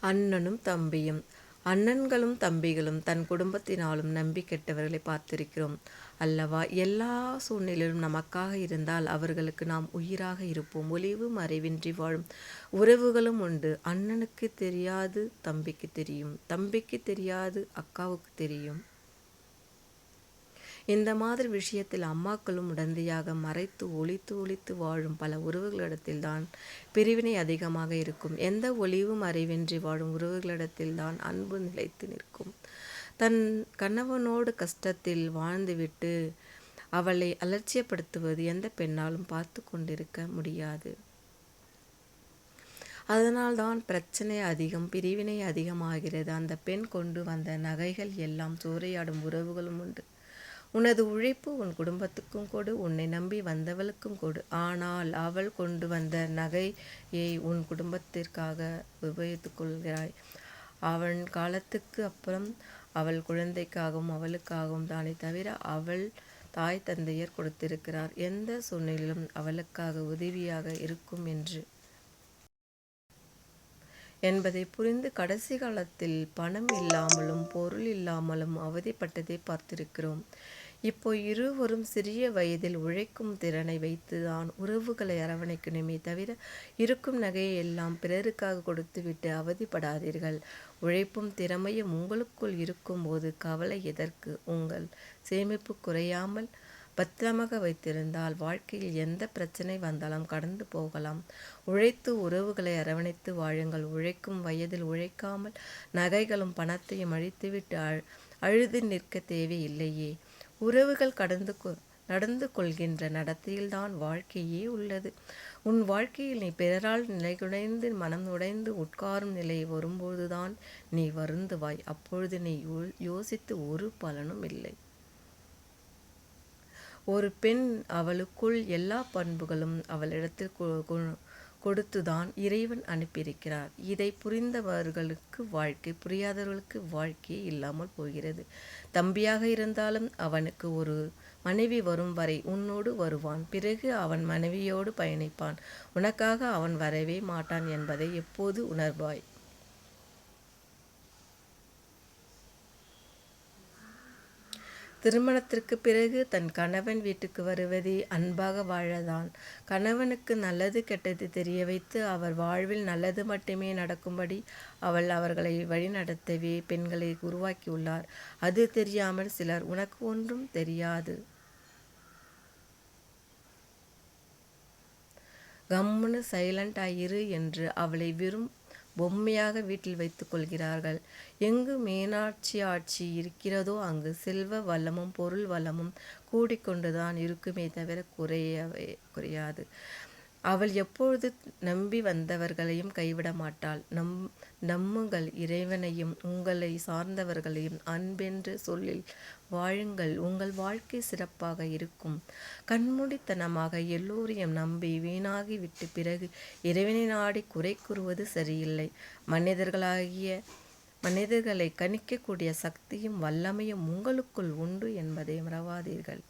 அண்ணனும் தம்பியும். அண்ணன்களும் தம்பிகளும் தன் குடும்பத்தினாலும் நம்பி கெட்டவர்களை பார்த்திருக்கிறோம் அல்லவா? எல்லா சூழ்நிலையிலும் நமக்காக இருந்தால் அவர்களுக்கு நாம் உயிராக இருப்போம். ஒளிவு மறைவின்றி வாழும் உறவுகளும் உண்டு. அண்ணனுக்கு தெரியாது தம்பிக்கு தெரியும், தம்பிக்கு தெரியாது அக்காவுக்கு தெரியும். இந்த மாதிரி விஷயத்தில் அம்மாக்களும் உடந்தையாக மறைத்து ஒளித்து ஒளித்து வாழும் பல உறவுகளிடத்தில்தான் பிரிவினை அதிகமாக இருக்கும். எந்த ஒளிவும் மறைவின்றி வாழும் உறவுகளிடத்தில்தான் அன்பு நிலைத்து நிற்கும். தன் கணவனோடு கஷ்டத்தில் வாழ்ந்துவிட்டு அவளை அலட்சியப்படுத்துவது எந்த பெண்ணாலும் பார்த்து கொண்டிருக்க முடியாது. அதனால்தான் பிரச்சனை அதிகம், பிரிவினை அதிகமாகிறது. அந்த பெண் கொண்டு வந்த நகைகள் எல்லாம் சூறையாடும் உறவுகளும் உண்டு. உனது உழைப்பு உன் குடும்பத்துக்கும் கொடு, உன்னை நம்பி வந்தவளுக்கும் கொடு. ஆனால் அவள் கொண்டு வந்த நகையை உன் குடும்பத்திற்காக உபயோகித்துக் கொள்கிறாய். அவன் காலத்துக்கு அப்புறம் அவள் குழந்தைக்காகவும் அவளுக்காகவும் தானே தவிர அவள் தாய் தந்தையர் கொடுத்திருக்கிறார். எந்த சூழ்நிலையிலும் அவளுக்காக உதவியாக இருக்கும் என்பதை புரிந்து கடைசி காலத்தில் பணம் இல்லாமலும் பொருள் இல்லாமலும் அவதிப்பட்டதை பார்த்திருக்கிறோம். இப்போ இருவரும் சிறிய வயதில் உழைக்கும் திறனை வைத்துதான் உறவுகளை அரவணைக்கணுமே தவிர இருக்கும் நகையை எல்லாம் பிறருக்காக கொடுத்துவிட்டு அவதிப்படாதீர்கள். உழைப்பும் திறமையும் உங்களுக்குள் இருக்கும்போது கவலை எதற்கு? உங்கள் சேமிப்பு குறையாமல் பத்திரமாக வைத்திருந்தால் வாழ்க்கையில் எந்த பிரச்சனை வந்தாலும் கடந்து போகலாம். உழைத்து உறவுகளை அரவணைத்து வாழுங்கள். உழைக்கும் வயதில் உழைக்காமல் நகைகளும் பணத்தையும் அழித்துவிட்டு அழுது நிற்க தேவையில்லையே. உறவுகள் நடந்து கொள்கின்ற நடத்தையில்தான் வாழ்க்கையே உள்ளது. உன் வாழ்க்கையில் நீ பிறரால் நிலைகுலைந்து மனம் உடைந்து உட்காரும் நிலை வரும்போதுதான் நீ வருந்துவாய். அப்பொழுது நீ யோசித்து ஒரு பலனும் இல்லை. ஒரு பெண் அவளுக்குள் எல்லா பண்புகளும் அவளிடத்தில் கொடுத்துதான் இறைவன் அனுப்பியிருக்கிறார். இதை புரிந்தவர்களுக்கு வாழ்க்கை, புரியாதவர்களுக்கு வாழ்க்கையே இல்லாமல் போகிறது. தம்பியாக இருந்தாலும் அவனுக்கு ஒரு மனைவி வரும் வரை உன்னோடு வருவான். பிறகு அவன் மனைவியோடு பயணிப்பான். உனக்காக அவன் வரவே மாட்டான் என்பதை எப்போது உணர்வாய்? திருமணத்திற்கு பிறகு தன் கணவன் வீட்டுக்கு வருவதே அன்பாக வாழதான். கணவனுக்கு நல்லது கெட்டது தெரிய வைத்து அவர் வாழ்வில் நல்லது மட்டுமே நடக்கும்படி அவர்களை வழிநடத்தவே பெண்களை உருவாக்கியுள்ளார். அது தெரியாமல் சிலர் உனக்கு ஒன்றும் தெரியாது, கம்முன்னு சைலண்டாயிரு என்று அவளை வெறும் பொம்மையாக வீட்டில் வைத்துக் கொள்கிறார்கள். எங்கு மீனாட்சி ஆட்சி இருக்கிறதோ அங்கு செல்வ வளமும் பொருள் வளமும் கூடிக்கொண்டுதான் இருக்குமே தவிர குறையாது. அவள் எப்பொழுது நம்பி வந்தவர்களையும் கைவிட மாட்டாள். நம்புங்கள் இறைவனையும் உங்களை சார்ந்தவர்களையும். அன்பென்று சொல்லில் வாழுங்கள், உங்கள் வாழ்க்கை சிறப்பாக இருக்கும். கண்மூடித்தனமாக எல்லோரையும் நம்பி வீணாகி விட்டு பிறகு இறைவனை நாடி குறை கூறுவது சரியில்லை. மனிதர்களை கணிக்கக்கூடிய சக்தியும் வல்லமையும் உங்களுக்குள் உண்டு என்பதை மறவாதீர்கள்.